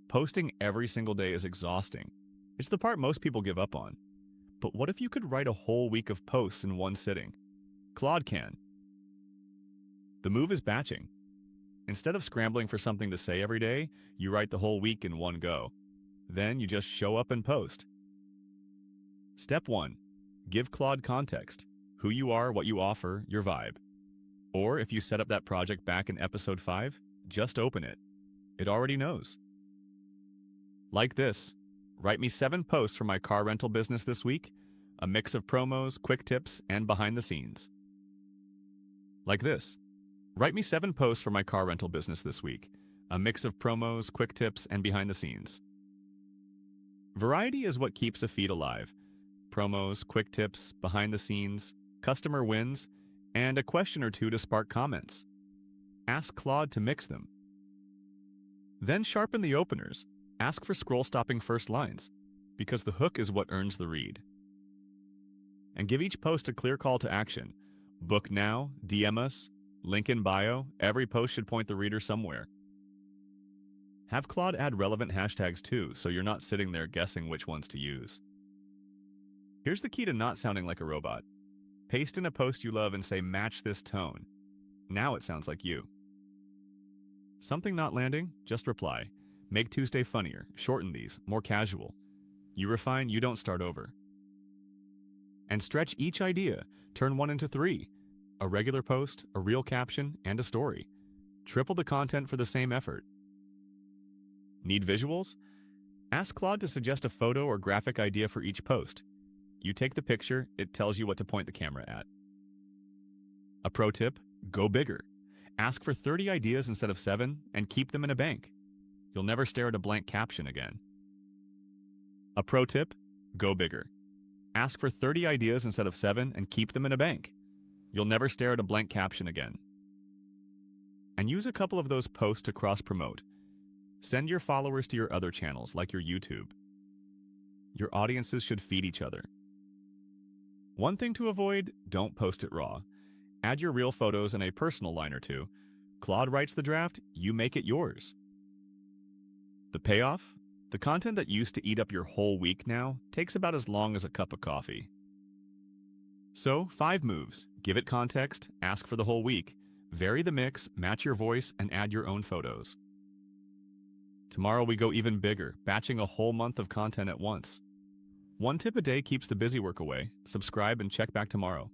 Posting every single day is exhausting. It's the part most people give up on. But what if you could write a whole week of posts in one sitting? Claude can. The move is batching. Instead of scrambling for something to say every day, you write the whole week in one go. Then you just show up and post. Step 1. Give Claude context. Who you are, what you offer, your vibe. Or if you set up that project back in episode 5, just open it. It already knows. Like this. Write me 7 posts for my car rental business this week, a mix of promos, quick tips, and behind the scenes. Like this. Write me 7 posts for my car rental business this week, a mix of promos, quick tips, and behind the scenes. Variety is what keeps a feed alive. Promos, quick tips, behind the scenes, customer wins, and a question or two to spark comments. Ask Claude to mix them. Then sharpen the openers. Ask for scroll-stopping first lines, because the hook is what earns the read. And give each post a clear call to action. Book now, DM us, link in bio. Every post should point the reader somewhere. Have Claude add relevant hashtags too, so you're not sitting there guessing which ones to use. Here's the key to not sounding like a robot. Paste in a post you love and say, match this tone. Now it sounds like you. Something not landing? Just reply. Make Tuesday funnier, shorten these, more casual. You refine, you don't start over. And stretch each idea, turn one into 3. A regular post, a real caption, and a story. Triple the content for the same effort. Need visuals? Ask Claude to suggest a photo or graphic idea for each post. You take the picture, it tells you what to point the camera at. A pro tip, go bigger. Ask for 30 ideas instead of 7 and keep them in a bank. You'll never stare at a blank caption again. A pro tip, go bigger. Ask for 30 ideas instead of 7 and keep them in a bank. You'll never stare at a blank caption again. And use a couple of those posts to cross-promote. Send your followers to your other channels, like your YouTube. Your audiences should feed each other. One thing to avoid, don't post it raw. Add your real photos and a personal line or two. Claude writes the draft, you make it yours. The payoff? The content that used to eat up your whole week now takes about as long as a cup of coffee. So, 5 moves. Give it context, ask for the whole week, vary the mix, match your voice, and add your own photos. Tomorrow we go even bigger, batching a whole month of content at once. 1 tip a day keeps the busy work away. Subscribe and check back tomorrow.